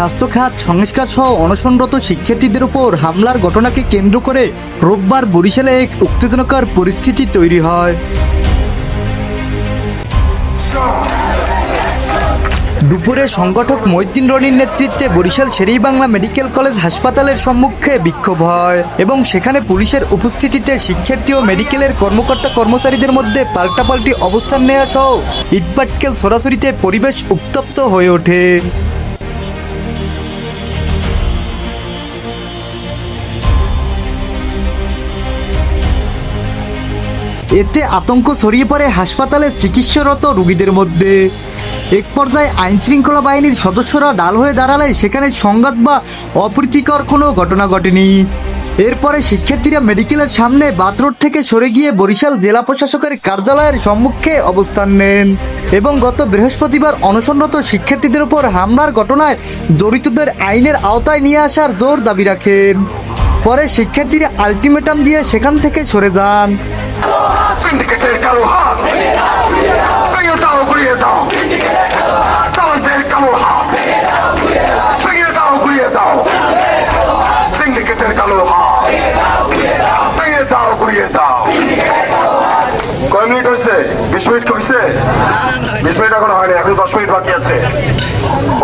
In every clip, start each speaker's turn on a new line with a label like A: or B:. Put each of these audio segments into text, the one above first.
A: স্বাস্থ্য খাত সংস্কার সহ অনশনরত শিক্ষার্থীদের উপর হামলার ঘটনাকে কেন্দ্র করে রোববার বরিশালে এক উত্তেজনাকর পরিস্থিতি তৈরি হয়। দুপুরে সংগঠক মহিউদ্দিন রনির নেতৃত্বে বরিশাল শের-ই-বাংলা মেডিকেল কলেজ হাসপাতালের সম্মুখে বিক্ষোভ হয় এবং সেখানে পুলিশের উপস্থিতিতে শিক্ষার্থী ও মেডিকেলের কর্মকর্তা কর্মচারীদের মধ্যে পাল্টাপাল্টি অবস্থান নেওয়া সহ ইটপাটকেল ছড়াছড়িতে পরিবেশ উত্তপ্ত হয়ে ওঠে। এতে আতঙ্ক ছড়িয়ে পড়ে হাসপাতালে চিকিৎসারত রোগীদের মধ্যে। এক পর্যায়ে আইনশৃঙ্খলা বাহিনীর সদস্যরা ঢাল হয়ে দাঁড়ালে সেখানে সংঘাত বা অপ্রীতিকর কোনো ঘটনা ঘটেনি। এরপরে শিক্ষার্থীরা মেডিকেলের সামনে বাথরোড থেকে সরে গিয়ে বরিশাল জেলা প্রশাসকের কার্যালয়ের সম্মুখে অবস্থান নেন এবং গত বৃহস্পতিবার অনশনরত শিক্ষার্থীদের উপর হামলার ঘটনায় জড়িতদের আইনের আওতায় নিয়ে আসার জোর দাবি রাখেন। পরে শিক্ষার্থীরা আলটিমেটাম দিয়ে সেখান থেকে সরে যান।
B: সিন্ডিকেটের কালো হাত ভেঙে দাও, ঘুরিয়ে দাও। তাদের কালো হাত ভেঙে দাও, ঘুরিয়ে দাও। সিন্ডিকেটের কালো হাত ভেঙে দাও, ঘুরিয়ে দাও। কয় মিনিট হয়েছে? 20 মিনিট হয়েছে? 20 মিনিট এখন হয়নি, এখন 10 মিনিট বাকি আছে।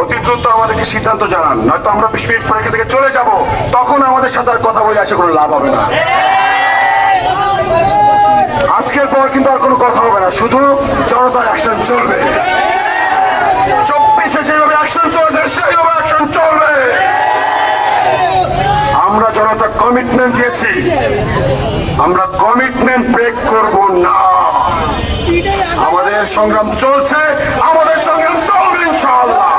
B: অতি দ্রুত আমাদেরকে সিদ্ধান্ত জানান, নয়তো আমরা 20 মিনিট পরে এখান থেকে চলে যাব। তখন আমাদের সাথে আর কথা বলে আসে কোনো লাভ হবে না। আজকের পর কিন্তু আর কোনো কথা হবে না, শুধু জনতার অ্যাকশন চলবে। 24-এ যেভাবে অ্যাকশন চলছে সেইভাবে অ্যাকশন চলবে। আমরা জনতা কমিটমেন্ট দিয়েছি, আমরা কমিটমেন্ট ব্রেক করব না। আমাদের সংগ্রাম চলছে, আমাদের সংগ্রাম চলবে ইনশাআল্লাহ।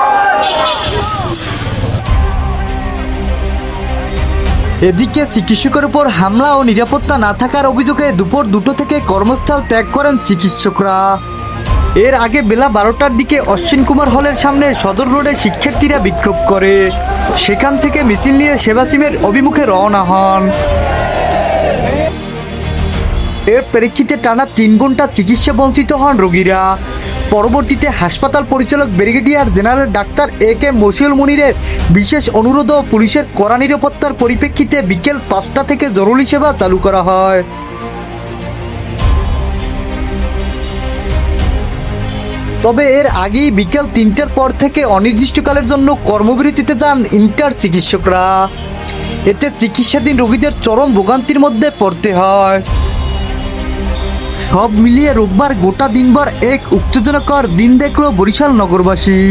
A: এদিকে চিকিৎসকের উপর হামলা ও নিরাপত্তা না থাকার অভিযোগে দুপুর 2টো থেকে কর্মস্থল ত্যাগ করেন চিকিৎসকরা। এর আগে বেলা 12টার দিকে অশ্বিন কুমার হলের সামনে সদর রোডে শিক্ষার্থীরা বিক্ষোভ করে সেখান থেকে মিছিল নিয়ে সেবাসিমের অভিমুখে রওনা হন। এর প্রেক্ষিতে টানা 3 ঘন্টা চিকিৎসা বঞ্চিত হন রোগীরা। পরবর্তীতে হাসপাতাল পরিচালক brigadier general doctor AK Mashiul মুনিরের বিশেষ অনুরোধ ও পুলিশের কড়া নিরাপত্তার পরিপ্রেক্ষিতে বিকেল 5টা থেকে জরুরি সেবা চালু করা হয়। তবে এর আগেই বিকেল 3টার পর থেকে অনির্দিষ্টকালের জন্য কর্মবিরতিতে যান ইন্টার চিকিৎসকরা। এতে চিকিৎসাধীন রোগীদের চরম ভোগান্তির মধ্যে পড়তে হয়। সব মিলিয়ে রোববার গোটা দিনভর এক উত্তেজনাকর দিন দেখল বরিশাল নগরবাসী।